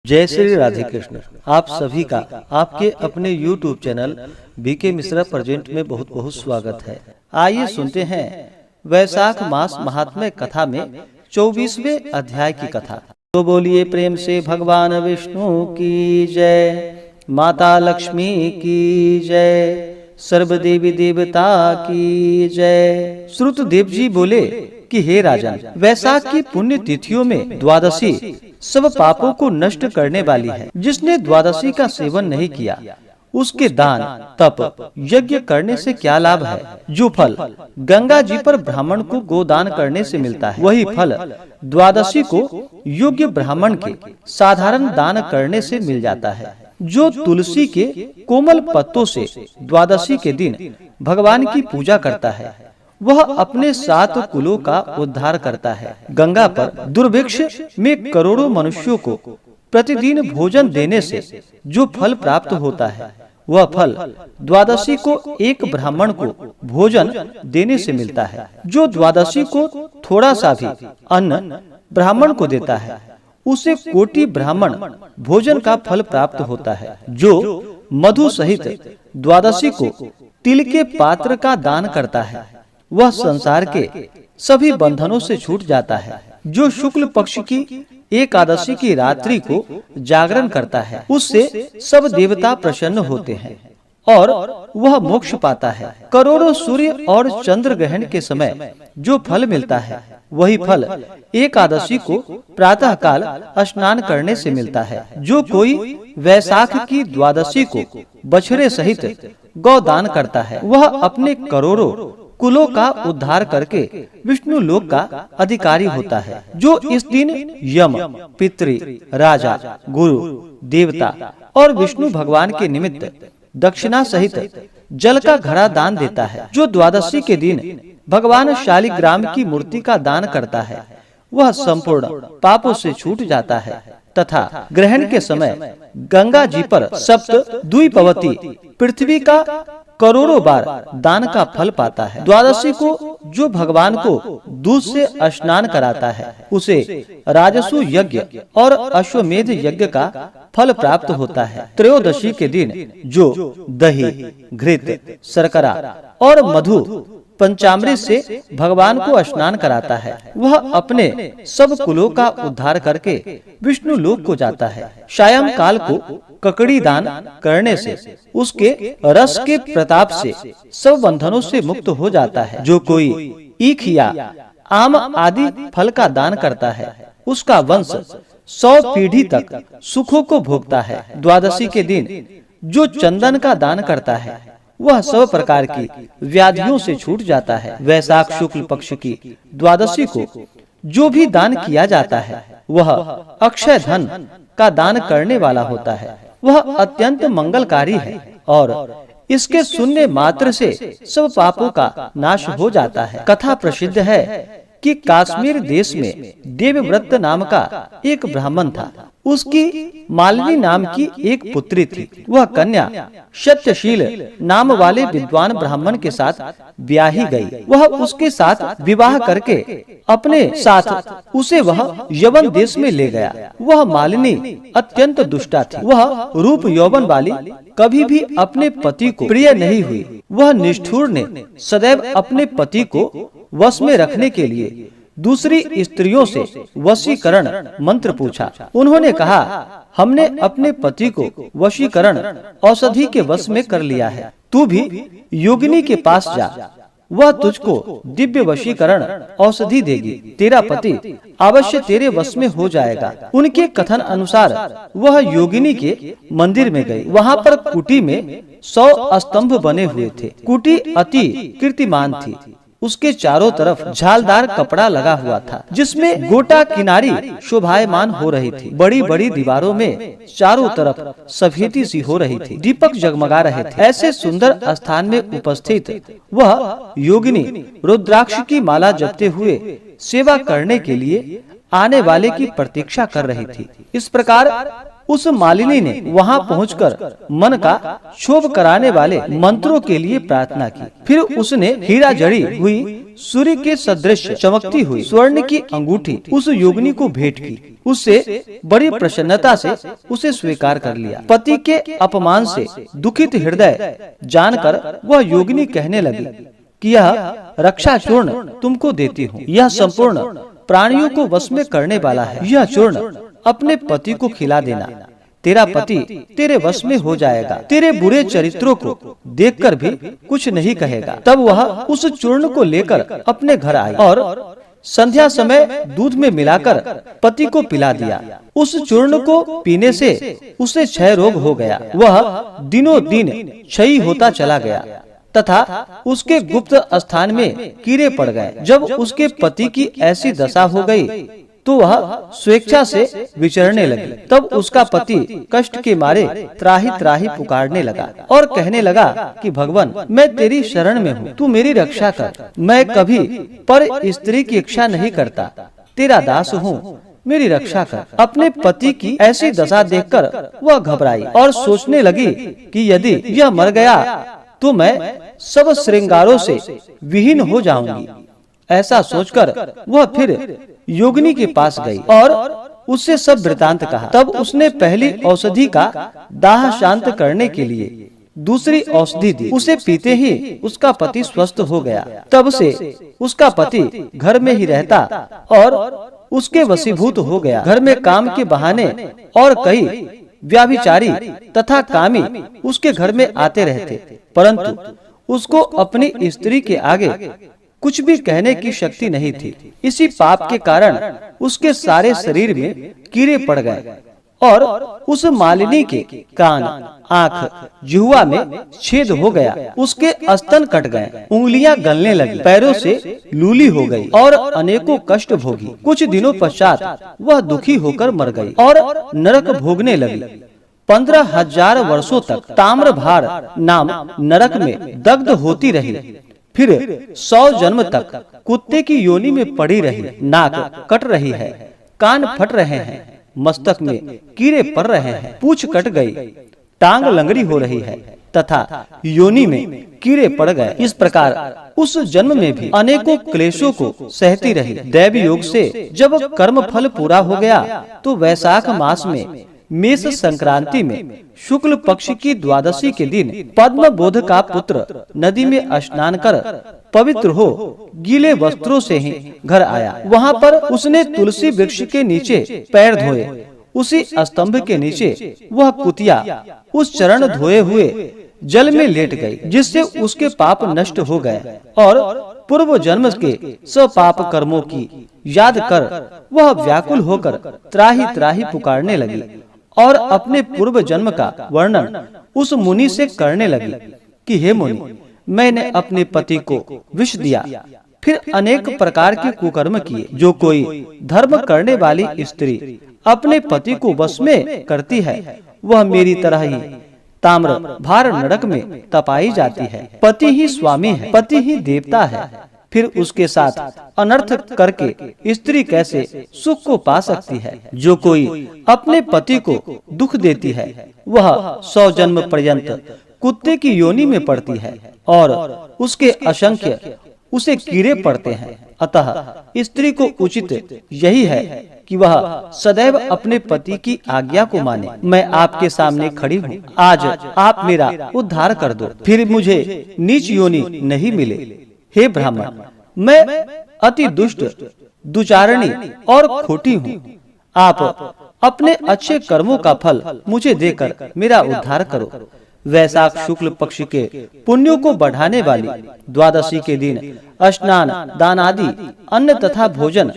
जय श्री राधे कृष्ण। आप सभी का आपके अपने YouTube channel BK Mishra present में बहुत बहुत स्वागत है। आइए सुनते हैं वैशाख मास महात्म्य कथा में 24वें अध्याय की कथा। तो बोलिए प्रेम से भगवान विष्णु की जय, माता लक्ष्मी की जय, सर्व देवी देवता की जय। श्रुतदेव जी बोले कि हे राजन, वैशाख की पुण्य तिथियों में द्वादशी सब पापों को नष्ट करने वाली है। जिसने द्वादशी का सेवन नहीं किया उसके दान तप यज्ञ करने से क्या लाभ है। जो फल गंगा जी पर ब्राह्मण को गोदान करने से मिलता है, वही फल द्वादशी को योग्य ब्राह्मण के साधारण दान करने से मिल जाता है। जो तुलसी के कोमल पत्तों से द्वादशी के दिन भगवान की पूजा करता है, वह अपने 7 कुलों का उद्धार करता है। गंगा पर दुर्भिक्ष में करोड़ों मनुष्यों को प्रतिदिन भोजन देने से जो फल प्राप्त होता है, वह फल द्वादशी को एक ब्राह्मण को भोजन देने से मिलता है। जो द्वादशी को थोड़ा सा भी अन्न ब्राह्मण को देता है, उसे कोटि ब्राह्मण भोजन का फल प्राप्त होता है। जो मधु सहित द्वादशी को तिल के पात्र का दान करता है, वह संसार के सभी बंधनों से छूट जाता है। जो शुक्ल पक्ष की एकादशी की रात्रि को जागरण करता है, उससे सब देवता प्रसन्न होते हैं और वह मोक्ष पाता है। करोड़ों सूर्य और चंद्र ग्रहण के समय जो फल मिलता है, वही फल एकादशी को प्रातः काल स्नान करने से मिलता है। जो कोई वैशाख की द्वादशी को बछड़े सहित गौदान करता है, वह अपने करोड़ों कुलों का उद्धार करके विष्णु लोक का अधिकारी होता है। जो इस दिन यम, पितृ, राजा, गुरु, देवता और विष्णु भगवान के निमित्त दक्षिणा सहित जल का घड़ा दान देता है। जो द्वादशी के दिन भगवान शालिग्राम की मूर्ति का दान करता है, वह संपूर्ण पापों से छूट जाता है तथा ग्रहण के समय गंगा जी पर सप्त द्वीपवती पृथ्वी का करोड़ों बार दान का फल पाता है। द्वादशी को जो भगवान को दूध से स्नान कराता है, उसे राजसु यज्ञ और अश्वमेध यज्ञ का फल प्राप्त होता है। त्रयोदशी के दिन जो दही, घृत, शर्करा और मधु पंचामृत से भगवान को स्नान कराता है, वह अपने सब कुलों का उद्धार करके विष्णु लोक को जाता है। सायं काल को ककड़ी दान करने से उसके रस के प्रताप से सब बंधनों से मुक्त हो जाता है। जो कोई ईख या आम आदि फल का दान करता है, उसका वंश 100 पीढ़ी तक सुखों को भोगता है। द्वादशी के दिन जो चंदन का दान करता है, वह सब प्रकार की व्याधियों से छूट जाता है। वैशाख शुक्ल पक्ष की द्वादशी को जो भी दान किया जाता है, वह अक्षय धन का दान करने वाला होता है। वह अत्यंत मंगलकारी है और इसके सुनने मात्र से सब पापों का नाश हो जाता है। कथा प्रसिद्ध है कि कश्मीर देश में देवव्रत नाम का एक ब्राह्मण था। उसकी मालिनी नाम की एक पुत्री थी। वह कन्या सत्यशील नाम वाले विद्वान ब्राह्मण के साथ ब्याही गई। वह उसके साथ विवाह करके अपने साथ उसे वह यवन देश में ले गया। वह मालिनी अत्यंत दुष्टा थी। वह रूप यौवन वाली कभी भी अपने पति को प्रिय नहीं हुई। वह निष्ठुर ने सदैव अपने पति को वश में रखने के लिए दूसरी स्त्रियों से वशीकरण मंत्र पूछा। उन्होंने कहा, हमने अपने पति को वशीकरण औषधि के वश में कर लिया है, तू भी योगिनी के पास जा, वह तुझको दिव्य वशीकरण औषधि देगी, तेरा पति अवश्य तेरे वश में हो जाएगा। उनके कथन अनुसार वह योगिनी के मंदिर में गई। वहाँ पर कुटी में 100 स्तंभ बने हुए थे। कुटी अति कीर्तिमान थी। उसके चारों तरफ झालदार कपड़ा लगा हुआ था, जिसमें गोटा किनारी शोभायमान हो रही थी। बड़ी बड़ी दीवारों में चारों तरफ सफेदी सी हो रही थी। दीपक जगमगा रहे थे। ऐसे सुंदर स्थान में उपस्थित वह योगिनी रुद्राक्ष की माला जपते हुए सेवा करने के लिए आने वाले की प्रतीक्षा कर रही थी। इस प्रकार उस मालिनी ने वहां पहुंचकर मन का क्षोभ कराने वाले मंत्रों के लिए प्रार्थना की। फिर उसने हीरा जड़ी हुई सूर्य के सदृश चमकती हुई स्वर्ण की अंगूठी उस योगिनी को भेंट की। उससे बड़ी प्रसन्नता से उसे स्वीकार कर लिया। पति के अपमान से दुखित हृदय जानकर वह योगिनी कहने लगी कि यह रक्षा चूर्ण तुमको देती हूँ। यह संपूर्ण प्राणियों को वश में करने वाला है। यह चूर्ण अपने पति को खिला देना, तेरा पति तेरे वश में हो जाएगा। तेरे बुरे चरित्रों को देखकर भी कुछ नहीं कहेगा। तब वह उस चूर्ण को लेकर अपने घर आई और संध्या समय दूध में मिलाकर पति को पिला दिया। उस चूर्ण को पीने से उसे क्षय रोग हो गया। वह दिनों दिन क्षयी होता चला गया तथा उसके गुप्त स्थान में कीड़े पड़ गए। जब उसके पति की ऐसी दशा हो गई तो वह स्वेच्छा से विचरने लगी। तब उसका पति कष्ट के मारे त्राही त्राही पुकारने लगा और कहने लगा कि भगवान, मैं तेरी शरण में हूँ, तू मेरी रक्षा कर। मैं कभी पर स्त्री की इच्छा नहीं करता, तेरा दास हूँ, मेरी रक्षा कर। अपने पति की ऐसी दशा देखकर वह घबराई और सोचने लगी कि यदि यह मर गया तो मैं सब श्रृंगारों से विहीन हो जाऊंगी। ऐसा सोचकर वह फिर योगिनी के पास गई और उससे सब वृतांत कहा। तब उसने पहली औषधि का दाह शांत करने के लिए दूसरी औषधि दी। उसे पीते ही उसका पति स्वस्थ हो गया। तब से उसका पति घर में ही रहता और उसके वशीभूत हो गया। घर में काम के बहाने और कई व्याभिचारी तथा कामी उसके घर में आते रहते, परंतु उसको अपनी स्त्री के आगे कुछ भी कहने की शक्ति नहीं थी। इसी पाप के कारण उसके सारे शरीर में कीड़े पड़ गए और उस मालिनी के कान, आँख, जिह्वा में छेद हो गया। उसके स्तन कट गए, उंगलियां गलने लगी, पैरों से लूली हो गई और अनेकों कष्ट भोगी। कुछ दिनों पश्चात वह दुखी होकर मर गई और नरक भोगने लगी। 15,000 वर्षों तक ताम्रभार नाम नरक में दग्ध होती रही। फिर 100 जन्म तक कुत्ते की योनि में पड़ी रही। नाक कट रही है, कान फट रहे हैं, मस्तक में कीड़े पड़ रहे हैं, पूंछ कट गई, टांग लंगड़ी हो रही है तथा योनि में कीड़े पड़ गए। इस प्रकार उस जन्म में भी अनेकों क्लेशों को सहती रही। दैव योग से जब कर्म फल पूरा हो गया तो वैशाख मास में मेष संक्रांति में शुक्ल पक्ष की द्वादशी के दिन पद्म बोध का पुत्र नदी में स्नान कर पवित्र हो गीले वस्त्रों से ही घर आया। वहाँ पर उसने तुलसी वृक्ष के नीचे पैर धोए। उसी स्तंभ के नीचे वह कुतिया उस चरण धोए हुए जल में लेट गई, जिससे उसके पाप नष्ट हो गए और पूर्व जन्म के सब पाप कर्मों की याद कर वह व्याकुल होकर त्राही त्राही पुकारने लगी और अपने पूर्व जन्म का वर्णन उस मुनि से करने लगी कि हे मुनि, मैंने अपने पति को विष दिया, फिर अनेक प्रकार के कुकर्म किए। जो कोई धर्म करने वाली स्त्री अपने पति को वश में करती है, वह मेरी तरह ही ताम्र भार नरक में तपाई जाती है। पति ही स्वामी है, पति ही देवता है, फिर उसके साथ अनर्थ करके स्त्री कैसे सुख को पा सकती है। जो कोई अपने पति को दुख देती है, वह 100 जन्म पर्यंत कुत्ते की योनि में पड़ती है और उसके असंख्य उसे कीड़े पड़ते हैं। अतः स्त्री को उचित यही है कि वह सदैव अपने पति की आज्ञा को माने। मैं आपके सामने खड़ी हूँ, आज आप मेरा उद्धार कर दो, फिर मुझे नीच योनि नहीं मिले। हे ब्राह्मण, मैं अति दुष्ट, दुचारणी और खोटी हूँ। आप अपने अच्छे कर्मों का फल मुझे देकर मेरा उद्धार करो। वैशाख शुक्ल पक्ष के पुण्यों को बढ़ाने वाली द्वादशी के दिन स्नान, दान आदि, अन्न तथा भोजन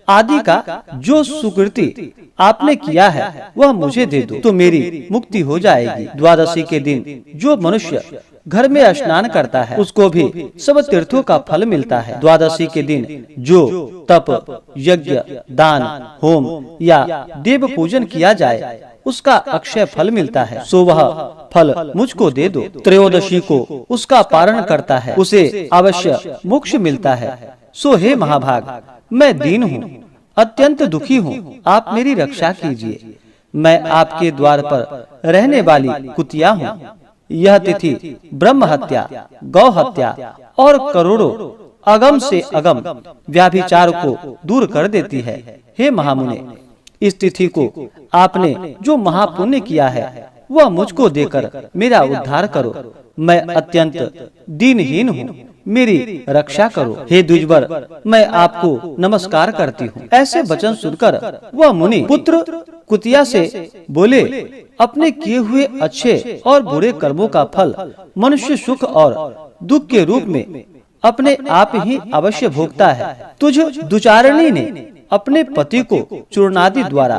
आदि का जो सुकृति आपने किया है वह मुझे दे दो तो मेरी मुक्ति हो जाएगी। द्वादशी के दिन जो मनुष्य घर में स्नान करता है उसको भी सब तीर्थों का फल मिलता है। द्वादशी के दिन जो तप, यज्ञ, दान, होम या देव पूजन किया जाए उसका अक्षय फल मिलता है, सो वह फल मुझको दे दो। त्रयोदशी को उसका पारण करता है, उसे अवश्य मोक्ष मिलता है। सो हे महाभाग, मैं दीन हूँ, अत्यंत दुखी हूँ, आप मेरी रक्षा कीजिए। मैं आपके द्वार पर रहने वाली कुतिया हूँ। यह तिथि ब्रह्म हत्या, गौ हत्या और करोड़ों अगम से अगम व्याभिचार को दूर कर देती है। हे महामुने, इस तिथि को आपने जो महापुण्य किया है वह मुझको देकर मेरा उद्धार करो। मैं अत्यंत दीनहीन हूँ, मेरी रक्षा करो। हे द्विजवर, मैं आपको नमस्कार करती हूँ। ऐसे वचन सुनकर वह मुनि पुत्र कुतिया से बोले, अपने किए हुए अच्छे और बुरे कर्मों का फल मनुष्य सुख और दुख के रूप में अपने आप ही अवश्य भोगता है। तुझ दुचारणी ने अपने पति को चूर्णादि द्वारा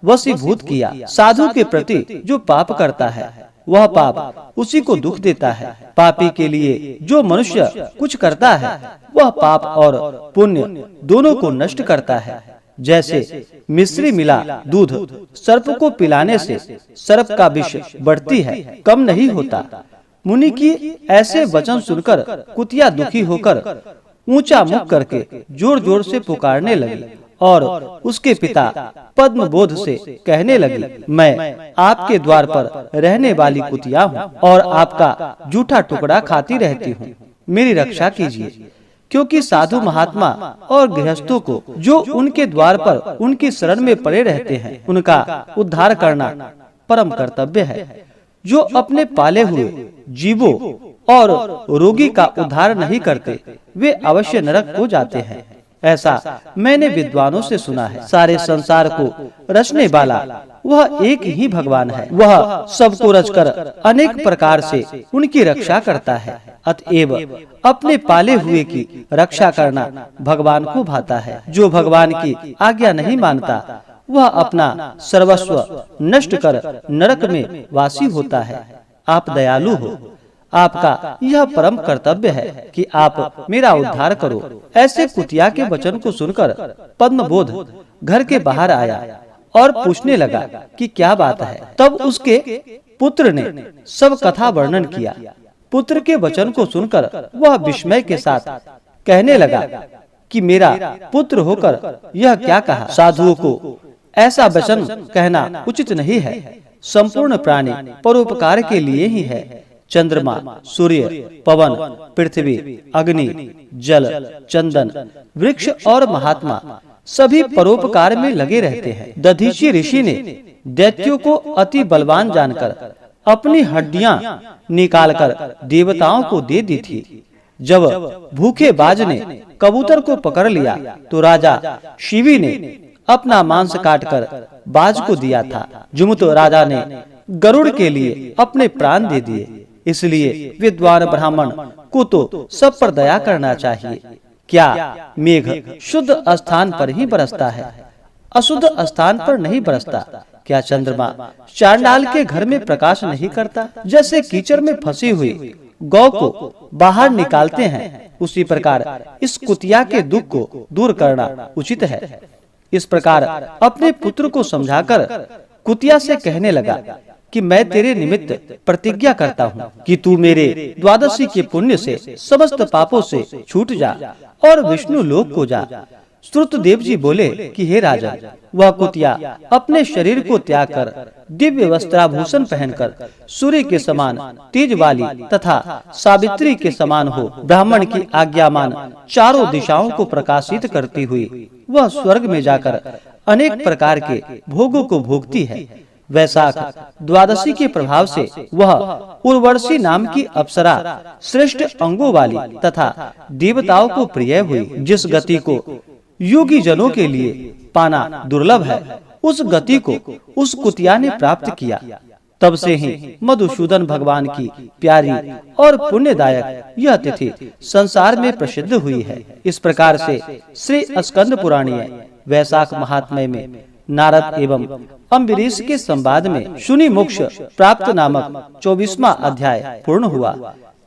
वशीभूत किया। साधु के प्रति जो पाप करता है वह पाप उसी को दुख देता है। पापी के लिए जो मनुष्य कुछ करता है वह पाप और पुण्य दोनों को नष्ट करता है। जैसे मिश्री मिला दूध सर्प को पिलाने से सर्प का विष बढ़ती है, कम नहीं होता। मुनि की ऐसे वचन सुनकर कुतिया दुखी होकर ऊंचा मुख करके जोर जोर से पुकारने लगी और उसके पिता पद्मबोध से कहने लगी, मैं आपके द्वार पर रहने वाली कुतिया हूँ और आपका जूठा टुकड़ा खाती रहती हूँ, मेरी रक्षा कीजिए। क्योंकि साधु महात्मा और गृहस्थों को जो उनके द्वार पर उनकी शरण में पड़े रहते हैं उनका उद्धार करना परम कर्तव्य है। जो अपने पाले हुए जीवों और रोगी का उद्धार नहीं करते वे अवश्य नरक को जाते हैं। ऐसा मैंने विद्वानों से सुना है। सारे संसार को रचने वाला वह एक ही भगवान है। वह सबको रचकर अनेक प्रकार से उनकी रक्षा करता है। अतएव अपने पाले हुए की रक्षा करना भगवान को भाता है। जो भगवान की आज्ञा नहीं मानता वह अपना सर्वस्व नष्ट कर नरक में वासी होता है। आप दयालु हो, आपका यह परम कर्तव्य है कि आप मेरा उद्धार करो। ऐसे कुतिया के वचन को सुनकर पद्मबोध घर के बाहर आया और पूछने लगा कि क्या बात है। तब उसके पुत्र ने सब कथा वर्णन किया। पुत्र के वचन को सुनकर वह विस्मय के साथ कहने लगा कि मेरा पुत्र होकर यह क्या कहा। साधुओं को ऐसा वचन कहना उचित नहीं है। संपूर्ण प्राणी परोपकार के लिए ही है। चंद्रमा, सूर्य, पवन, पृथ्वी, अग्नि, जल, चंदन, वृक्ष और महात्मा सभी परोपकार में लगे रहते हैं। दधीची ऋषि ने दैत्यों को अति बलवान जानकर अपनी हड्डियां निकालकर देवताओं को दे दी थी। जब भूखे बाज ने कबूतर को पकड़ लिया तो राजा शिवी ने अपना मांस काटकर बाज को दिया था। जुमुत राजा ने गरुड़ के लिए अपने प्राण दे दिए। इसलिए विद्वान ब्राह्मण को तो सब पर दया करना चाहिए। क्या मेघ शुद्ध स्थान पर ही बरसता है, अशुद्ध स्थान पर नहीं बरसता? क्या चंद्रमा चांडाल के घर में प्रकाश नहीं करता? जैसे कीचड़ में फंसी हुई गौ को बाहर निकालते हैं उसी प्रकार इस कुतिया के दुख को दूर करना उचित है। इस प्रकार अपने पुत्र को समझाकर कुतिया से कहने लगा कि मैं तेरे निमित्त प्रतिज्ञा करता हूँ कि तू मेरे द्वादशी के पुण्य से समस्त पापों से छूट जा और विष्णु लोक को जा। श्रुतदेव जी बोले कि हे राजन, वह कुतिया अपने शरीर को त्याग कर दिव्य वस्त्राभूषण पहनकर सूर्य के समान तेज वाली तथा सावित्री के समान हो ब्राह्मण की आज्ञा मान चारों दिशाओं को प्रकाशित करती हुई वह स्वर्ग में जाकर अनेक प्रकार के भोगों को भोगती है। वैशाख द्वादशी के प्रभाव से वह उर्वशी नाम की अप्सरा श्रेष्ठ अंगों वाली तथा देवताओं को प्रिय हुई। जिस गति को योगी जनों के लिए पाना दुर्लभ है उस गति को उस कुतिया ने प्राप्त किया। तब से ही मधुसूदन भगवान की प्यारी और पुण्यदायक यह तिथि संसार में प्रसिद्ध हुई है। इस प्रकार से श्री स्कंद पुराणीय वैशाख महात्म्य में नारद एवं अम्बरीश के संवाद में शुनि मोक्ष प्राप्त नामक 24वां अध्याय पूर्ण हुआ।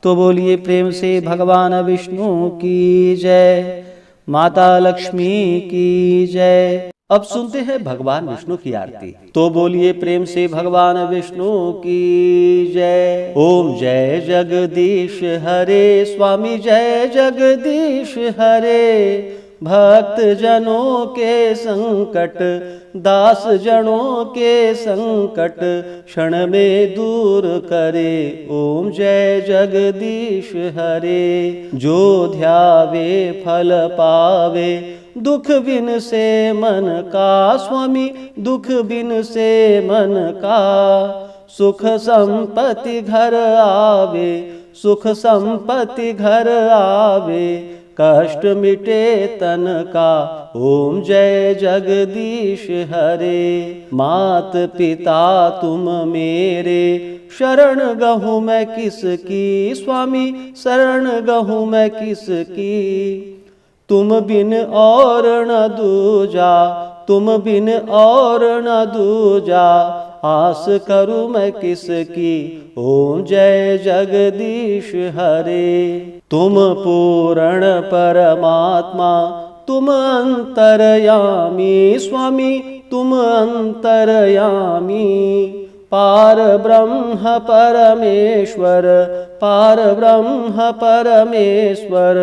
तो बोलिए प्रेम से भगवान विष्णु की जय, माता लक्ष्मी की जय। अब सुनते हैं भगवान विष्णु की आरती। तो बोलिए प्रेम से भगवान विष्णु की जय। ओम जय जगदीश हरे, स्वामी जय जगदीश हरे। भक्त जनों के संकट, दास जनों के संकट क्षण में दूर करे। ओम जय जगदीश हरे। जो ध्यावे फल पावे, दुख बिन से मन का स्वामी, दुख बिन से मन का। सुख संपत्ति घर आवे, सुख संपत्ति घर आवे, कष्ट मिटे तन का। ओम जय जगदीश हरे। मात पिता तुम मेरे, शरण गहूँ मैं किसकी स्वामी, शरण गहूँ मैं किसकी। तुम बिन और न दूजा, तुम बिन और न दूजा, आस करूँ मैं किसकी। ओम जय जगदीश हरे। तुम पूर्ण परमात्मा, तुम अंतर्यामी स्वामी, तुम अंतर्यामी। पार ब्रह्म परमेश्वर, पार ब्रह्म परमेश्वर,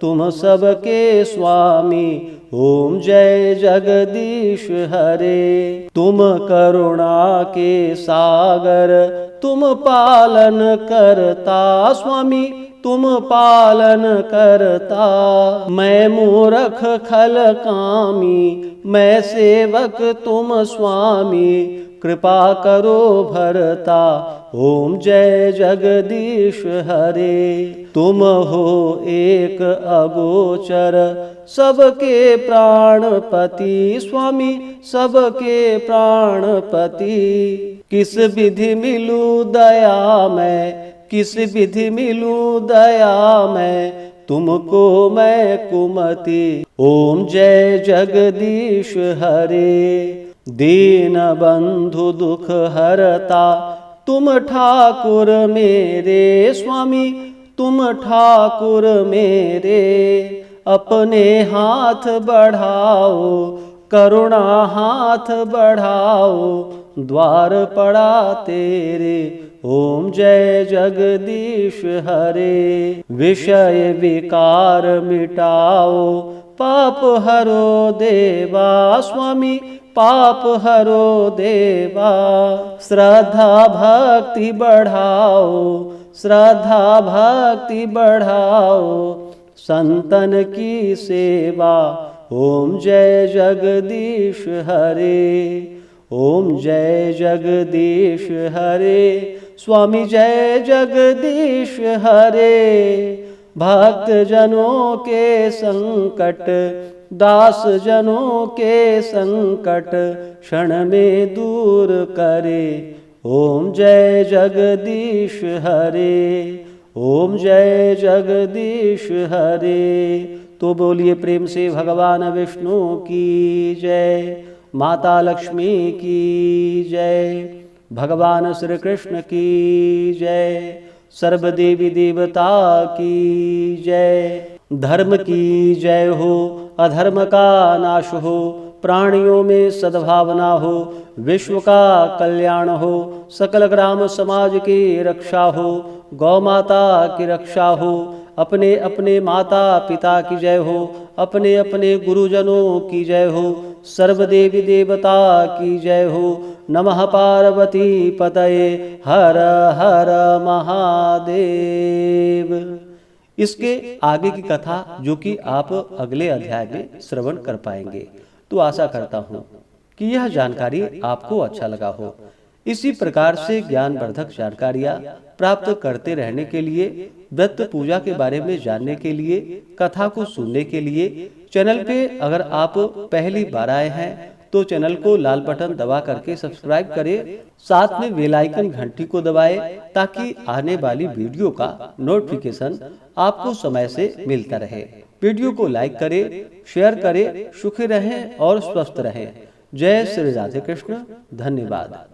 तुम सबके स्वामी। ओम जय जगदीश हरे। तुम करुणा के सागर, तुम पालन करता स्वामी, तुम पालन करता। मैं मूर्ख खल कामी, मैं सेवक तुम स्वामी, कृपा करो भरता। ओम जय जगदीश हरे। तुम हो एक अगोचर, सबके प्राणपति स्वामी, सबके प्राणपति। किस विधि मिलूं दया मैं, किस विधि मिलूं दया मैं, तुमको मैं कुमति। ओम जय जगदीश हरे। दीन बंधु दुख हरता, तुम ठाकुर मेरे स्वामी, तुम ठाकुर मेरे। अपने हाथ बढ़ाओ, करुणा हाथ बढ़ाओ, द्वार पड़ा तेरे। ओम जय जगदीश हरे। विषय विकार मिटाओ, पाप हरो देवा स्वामी, पाप हरो देवा। श्रद्धा भक्ति बढ़ाओ, श्रद्धा भक्ति बढ़ाओ, संतन की सेवा। ओम जय जगदीश हरे। ओम जय जगदीश हरे। स्वामी जय जगदीश हरे। भक्त जनों के संकट, दास जनों के संकट क्षण में दूर करे। ओम जय जगदीश हरे। ओम जय जगदीश हरे। तो बोलिए प्रेम से भगवान विष्णु की जय, माता लक्ष्मी की जय, भगवान श्री कृष्ण की जय, सर्व देवी देवता की जय। धर्म की जय हो, अधर्म का नाश हो, प्राणियों में सद्भावना हो, विश्व का कल्याण हो, सकल ग्राम समाज की रक्षा हो, गौ माता की रक्षा हो, अपने अपने माता पिता की जय हो, अपने अपने गुरुजनों की जय हो, सर्व देवी देवता की जय हो। नमः पार्वती पतये हर हर महादेव। इसके आगे की कथा जो कि आप अगले अध्याय में श्रवण कर पाएंगे। तो आशा करता हूँ कि यह जानकारी आपको अच्छा लगा हो। इसी प्रकार से ज्ञानवर्धक जानकारियाँ प्राप्त करते रहने के लिए, व्रत पूजा के बारे में जानने के लिए, कथा को सुनने के लिए चैनल पे अगर आप पहली बार आए हैं तो चैनल को लाल बटन दबा करके सब्सक्राइब करें, साथ में बेल आइकन घंटी को दबाएं ताकि आने वाली वीडियो का नोटिफिकेशन आपको समय से मिलता रहे। वीडियो को लाइक करें, शेयर करें। सुखी रहें और स्वस्थ रहें। जय श्री राधे कृष्ण। धन्यवाद।